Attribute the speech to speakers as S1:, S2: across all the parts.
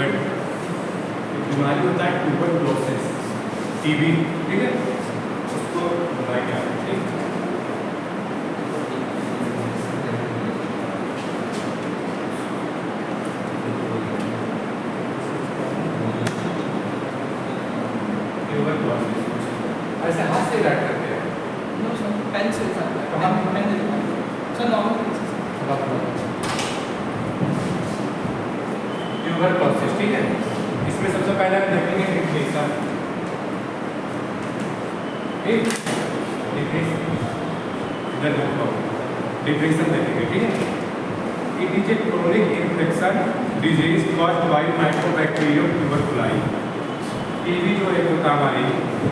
S1: But बीमारी होता है ट्यूबरक्लोसिस, टीबी, ठीक है, उसको होता क्या है, ठीक। ऐसे हाथ से राइट करते हैं,
S2: नो सर, पेन से लिखा है, पेन से लिखा है सर, नॉर्मल
S1: ट्यूबरक्लोसिस, ठीक है। इसमें सबसे पहले हम देखेंगे डिप्रेशन, ठीक, डिप्रेशन देखेंगे, ठीक है। It is a chronic infection disease caused by mycobacterium tuberculae. TB जो एक होता हमारी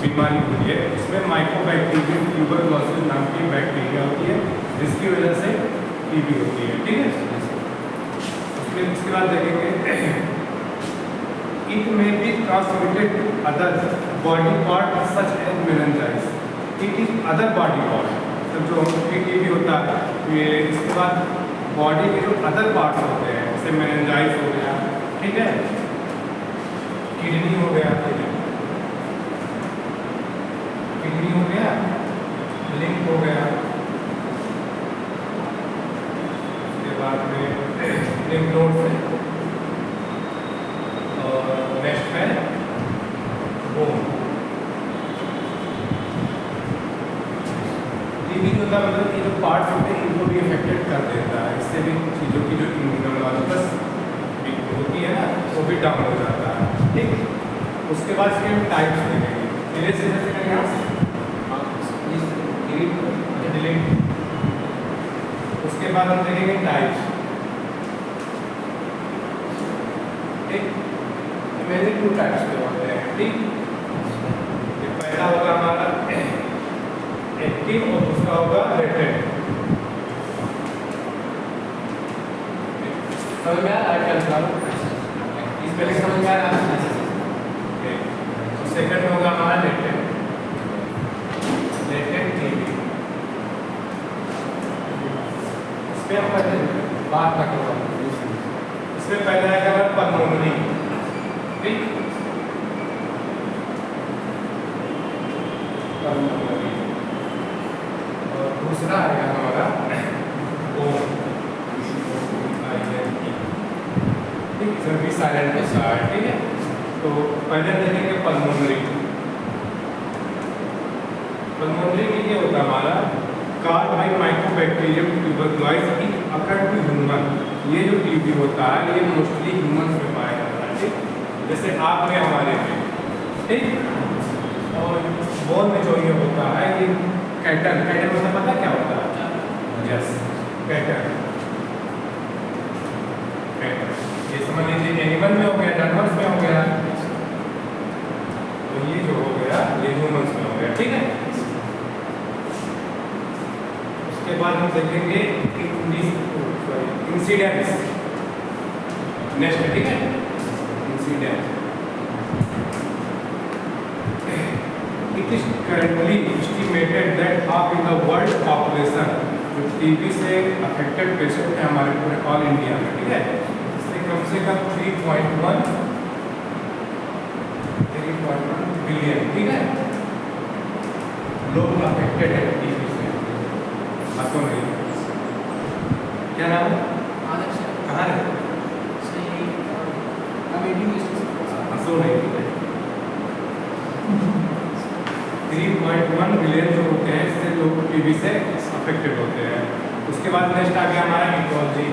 S1: बीमारी होती है, इसमें माइकोबैक्टीरियम ट्यूबरकुलोसिस नाम की बैक्टीरिया होती है, जिसकी वजह से टीबी होती है, ठीक है। इसके बाद देखेंगे it may be transmitted to other body part such as meningitis. It is other body part, तो जो टीबी होता है ये इसके बाद बॉडी के जो अदर पार्ट्स होते हैं, जैसे मेनिंजाइटिस हो गया, ठीक है, किडनी हो गया, किडनी हो गया, लिंग हो गया, उसके बाद में लिम्फ नोड है, और नेक्स्ट है बोन। टीबी जो होता है मतलब ये जो पार्ट्स होते हैं इनको भी इफेक्टेड कर देता है, इससे भी चीज़ों की जो इम्यूनोलॉजिकल होती है ना वो भी डाउन हो जाता है, ठीक। उसके बाद इसके हम टाइप्स देखेंगे, धीरे से डिलीट। उसके बाद हम देखेंगे टाइप्स, ठीक। मेरे 2 टाइप्स के होते हैं, ठीक। ये पहला होगा हमारा एक्टिव और दूसरा होगा लेटेंट। समझ में आया क्या निकालो, इस पहले समझ में आया। तो सेकंड में होगा हमारा लेटेंट, लेटेंट टीबी। इसमें हम पहले बात तक होगा, इसमें पहले आएगा पल्मोनरी, ठीक, पल्मोनरी, और दूसरा आएगा हमारा बोन, ठीक, सभी साइलेंट के साथ, ठीक है। तो पहले देखेंगे पल्मोनरी। पल्मोनरी में ये होता है हमारा caused by mycobacterium tuberculosis in occur to human. ये जो टीबी होता है ये मोस्टली ह्यूमंस में पाया जाता है, ठीक, जैसे आप में, हमारे में, ठीक। और बोन में जो ये होता है ये कैटल, कैटल मतलब पता क्या होता है, यस, कैटल, कैटल, ये समझ लीजिए एनिमल में हो गया, जानवर्स में हो गया, तो ये जो हो गया ये ह्यूमंस में हो गया, ठीक है। उसके बाद हम देखेंगे इंसिडेंट्स, नेक्स्ट, ठीक है, incident. It is currently estimated that half in the world population जो टीबी से अफेक्टेड पेशेंट है हमारे पूरे ऑल इंडिया में, ठीक है, इससे कम से कम 3.1 बिलियन, ठीक है, लोग अफेक्टेड है टीबी से। आपको नहीं क्या नाम है, कहाँ है, हंसो नहीं, 3.1 बिलियन जो होते हैं इससे लोग टीबी से अफेक्टेड होते हैं। उसके बाद नेक्स्ट आ गया हमारा इकोलॉजी।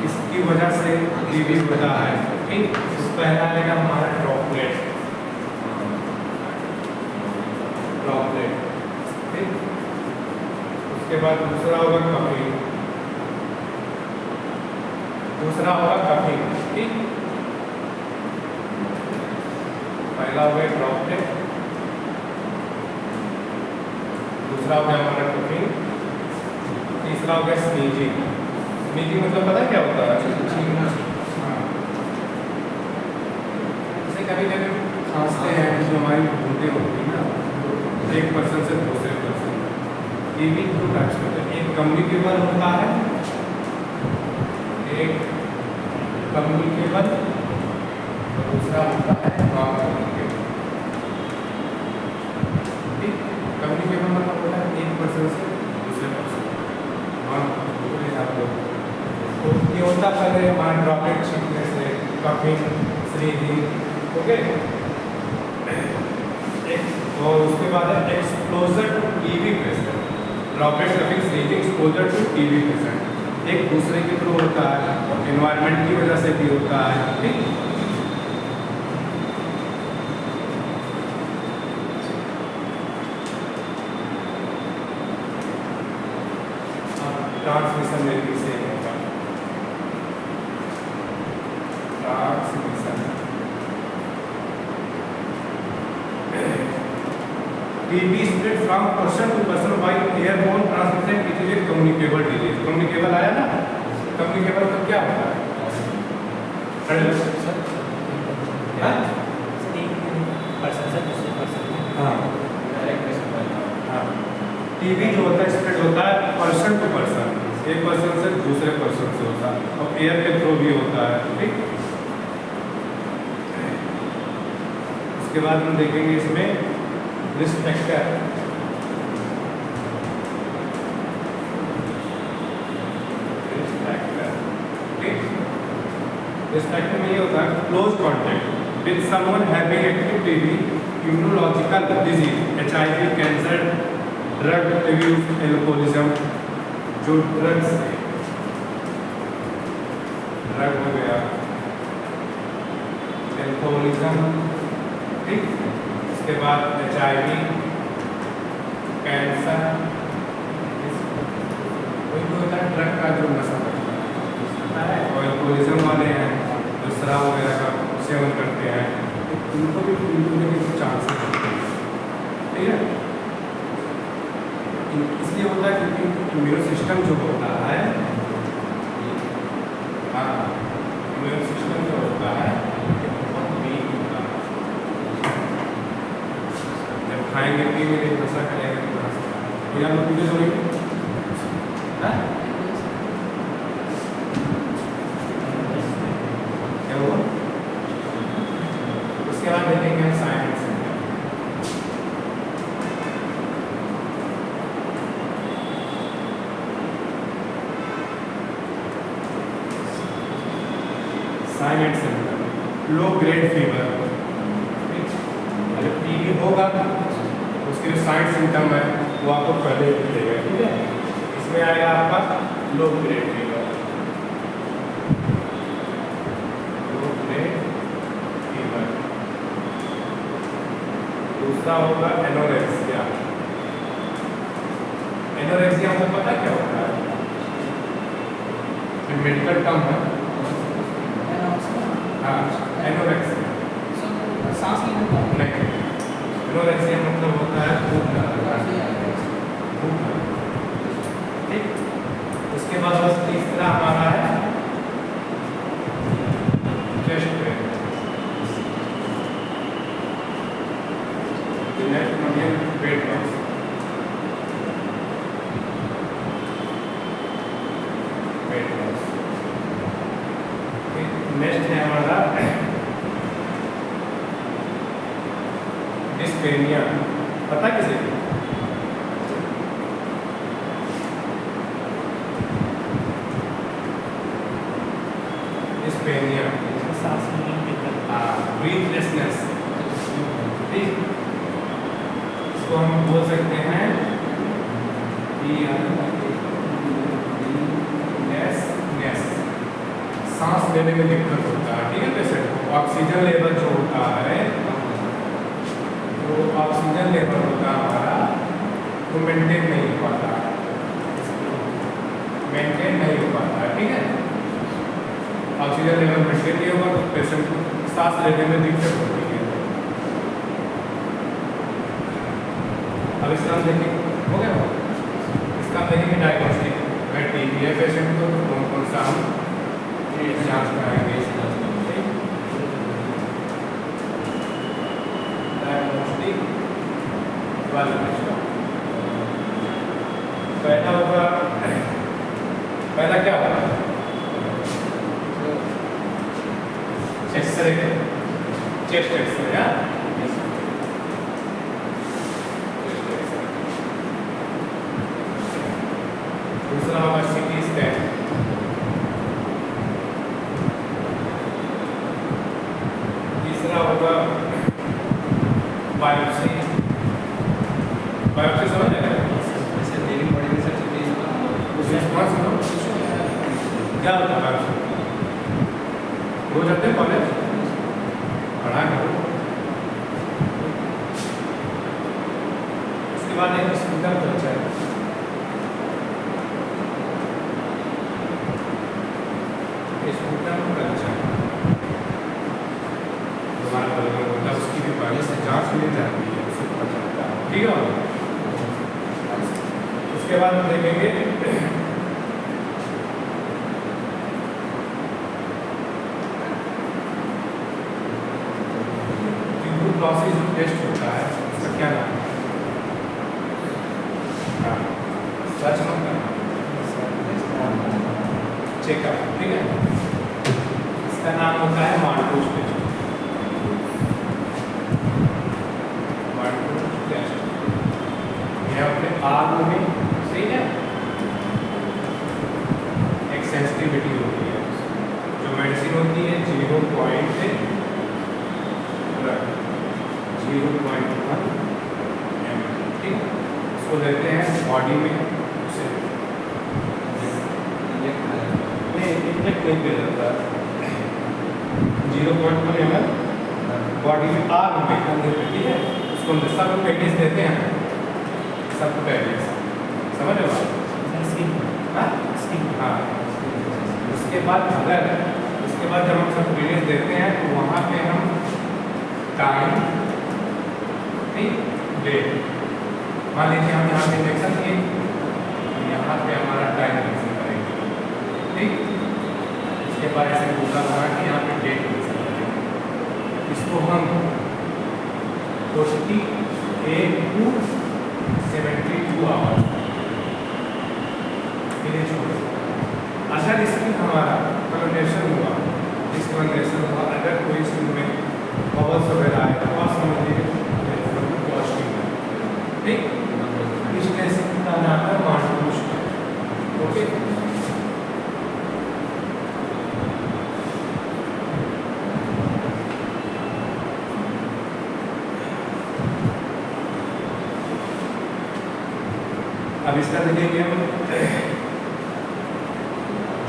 S1: इसकी वजह से टीबी होता है, ठीक। पहला आएगा हमारा ड्रॉपलेट, ड्रॉपलेट, ठीक। उसके बाद दूसरा होगा कफिंग, दूसरा होगा कफिंग, ठीक। पहला हो गया ड्रॉपलेट, दूसरा हो गया हमारा कफिंग, तीसरा हो गया स्नीजिंग। स्नीजिंग मतलब पता है क्या होता है, छींकना। जैसे कभी कभी खांसते हैं जो हमारी बूंदें होती है ना, एक पर्सन से दूसरे पर्सन, टीवी दो टाइप्स के होते हैं, एक कम्युनिकेबल होता है, एक कम्युनिकेबल और दूसरा होता है नॉन कम्युनिकेबल। ठीक, कम्युनिकेबल मतलब होता है एक पर्सन से दूसरे पर्सन, नॉन कम्युनिकेबल आप लोग तो ये होता पहले हमारा ड्रॉपलेट छिड़कने से, कफिंग, स्नीजिंग, ओके। और उसके बाद है exposure to TB pressure, droplet coughing sneezing exposure to TB pressure, एक दूसरे के थ्रू होता है और एनवायरनमेंट की वजह से भी होता है। ठीक, ट्रांसमिशन में भी सेम होगा, transmission TB spread from person to person by airborne transmission, it is a communicable disease. Communicable आया ना, कम्युनिकेबल तो क्या होता है? हाँ? हाँ, टीबी जो होता है स्प्रेड होता है पर्सन टू पर्सन, एक पर्सन से दूसरे पर्सन से होता है और एयर के थ्रू भी होता है। ठीक, उसके बाद हम देखेंगे इसमें रिस्क फैक्टर, रिस्क फैक्टर में ये होता है close contact with someone having active TB, immunological disease, HIV, cancer, drug abuse, alcoholism, जो ड्रग्स ड्रग हो गया, एल्कोहलिज्म, ठीक, उसके बाद HIV, कैंसर, कोई होता है ड्रग का जो नशा करता है, और एल्कोहलिज्म वाले हैं जो शराब वगैरह का सेवन करते हैं, उनको भी होने के चांसेस होते हैं। ठीक है, इसलिए होता है क्योंकि इम्यून सिस्टम जो होता है, हाँ, इम्यून सिस्टम जो होता है बहुत वीक होता है, जब खाएंगे पिएंगे नशा करेंगे तो यहाँ लोग पूरे होंगे। क्या हुआ? उसके बाद देखेंगे science, silent symptom, low grade fever. अगर टीबी होगा तो उसके जो साइड सिम्टम है वो आपको पहले ही मिलेगा। ठीक है, इसमें आएगा आपका low grade fever, low grade fever. दूसरा होगा एनोरेक्सिया। एनोरेक्सिया आपको पता है क्या होता है? मेडिकल टर्म है। हाँ, एनोरेक्सिया
S2: सांस लेने का
S1: नहीं, एनोरेक्सिया मतलब होता है भूख ना लगना, भूख ना। ठीक, उसके बाद बस तीसरा हमारा है चेस्ट पेन, पेट लॉस। पेट लॉस, नेक्स्ट है हमारा डिस्पेनिया। पता किसे? डिस्पेनिया,
S2: सांस लेने की दिक्कत,
S1: ब्रीथलेसनेस। ठीक, इसको हम बोल सकते हैं सांस लेने में दिक्कत होता है। ठीक है, पेशेंट को ऑक्सीजन लेवल जो होता है, तो ऑक्सीजन लेवल होता है हमारा वो मेंटेन नहीं हो पाता, मेंटेन नहीं हो पाता है। ठीक है, ऑक्सीजन लेवल मेंटेन नहीं होगा तो पेशेंट को सांस लेने में दिक्कत होती है। अब इसका हम देखेंगे, हो गया इसका हम देखेंगे डायग्नोस्टिक। अगर टीबी है पेशेंट को तो कौन कौन सा हम जांच कराएंगे। डायग्नोस्टिक वाले पहला होगा, पहला क्या होगा? X-ray, chest X-ray. दूसरा होगा सीटी स्कैन। तीसरा होगा बायोप्सी। बायोप्सी समझ रहे हैं?
S2: जैसे डेली बॉडी में सर
S1: क्या होता है बायोप्सी? रोज आते हैं कॉलेज, पढ़ा करो। उसके बाद एक स्कूटर कल्चर, स्कूटर कल्चर दोबारा होता है, उसकी भी पहले से जांच मिल जाती है, उससे पता चलता है। ठीक है। उसके बाद हम देखेंगे ट्यूबरकुलोसिस टेस्ट होता है, उसका क्या नाम है? हाँ, सच मत करना, चेकअप। ठीक है, इसका नाम होता है मार्कोस टेस्ट। मार्कोस टेस्ट यह अपने आग में, सही है, एक सेंसिटिविटी होती है। जो मेडिसिन होती है 0.1 ml, ठीक, उसको देते हैं बॉडी में, उसे इंजेक्ट नहीं किया जाता। 0.1 ml बॉडी में आग में अंदर में, ठीक है, उसको सब पैकेज देते हैं, सब पैकेज, समझ रहे हो? हाँ, उसके बाद जब हम सब पैकेज देते हैं तो वहाँ पे हम टाइम, ठीक, डेट, मान लीजिए हम यहाँ पे इंजेक्शन किए, यहाँ पे हमारा टाइम इंजेक्शन करेंगे, ठीक। इसके बाद ऐसे पूछा था कि यहाँ पे डेट इंजेक्शन करेंगे, इसको हम 48 to 72 आवर्स के लिए छोड़। अगर इसकी हमारा कंडेंसेशन हुआ, अगर कोई इसमें बबल्स वगैरह आए तो आप समझिए पॉजिटिव है, ठीक। इस टेस्ट का नाम है मार्कोस टेस्ट। ओके, अब इसका देखेंगे हम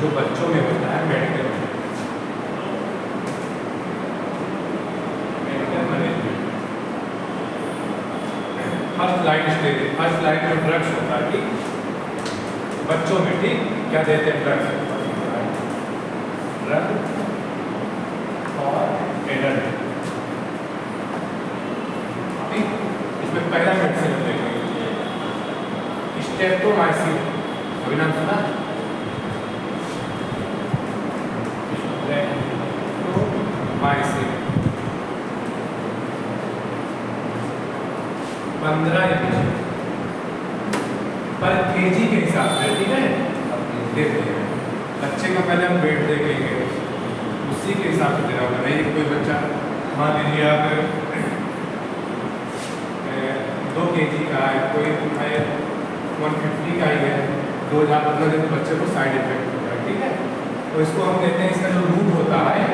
S1: जो बच्चों में होता है मेडिकल मैनेजमेंट। फर्स्ट लाइन में ड्रग्स होता है, ठीक, बच्चों में, ठीक, क्या देते हैं? ड्रग्स और एडल्ट, ठीक। इसमें पहला मेडिसिन देखेंगे स्ट्रेप्टोमाइसिन, अभी नाम सुना? स्ट्रेप्टोमाइसिन 15 mg पर केजी के हिसाब से, ठीक है, देते हैं। बच्चे का पहले हम वेट देखेंगे, उसी के हिसाब से देना होगा। नहीं कोई बच्चा, मान लीजिए आप 2 kg का है, कोई 150 का ही है, 2000 15 दिन बच्चे को साइड इफेक्ट होता है, ठीक है। तो इसको हम कहते हैं, इसका जो रूट होता है,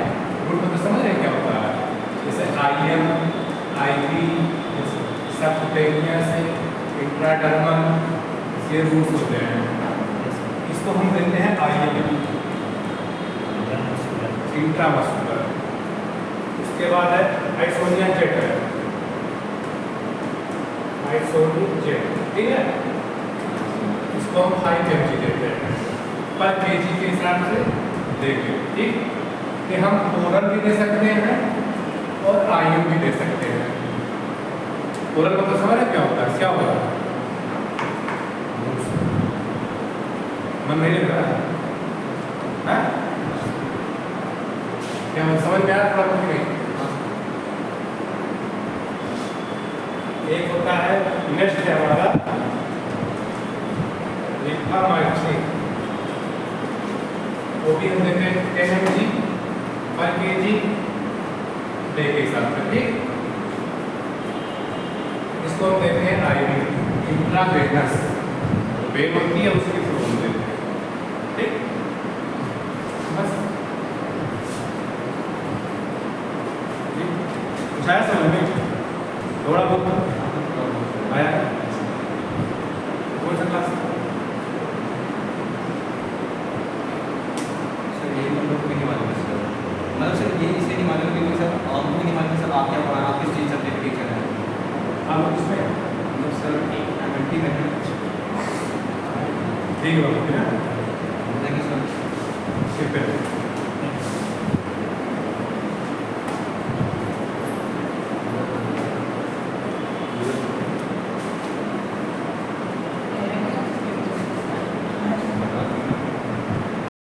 S1: रूट मतलब समझ रहे हैं क्या होता है? जैसे IM, IV, सबक्यूटेनियस, इंट्राडर्मल, ये रूट्स होते हैं। इसको हम कहते हैं IM, इंट्रामस्कुलर। उसके बाद है आइसोनिया जेट, ठीक है, इसको हम 5 mg देते हैं पर केजी के हिसाब से देंगे, ठीक। कि हम ओरल भी दे सकते हैं और IM भी दे सकते हैं। ओरल मतलब समझ रहे क्या होता है? क्या होता है? मन नहीं लग रहा है? क्या समझ में आया थोड़ा बहुत? नहीं। एक होता है, नेक्स्ट है हमारा एक था माइक्रोसिंग, वो भी हम देते हैं 10 mg पर kg डे के हिसाब से, ठीक। इसको हम देते हैं IV इंट्रावेनस, वेन होती है उसके थ्रू हम देते हैं, ठीक। बस कुछ आया समझ में? थोड़ा बहुत आया? कौन सा क्लास?
S2: सर ये मतलब भी नहीं मालूम है सर, मतलब सर ये इसलिए नहीं मालूम क्योंकि सर आपको भी नहीं मालूम सर आप क्या पढ़ा, आप किस चीज़ सब्जेक्ट टीचर हैं।
S1: आप लोग किसमें?
S2: मतलब सर MNT में है।
S1: ठीक है बाबू, है ना?
S2: Thank you sir.
S1: ठीक है।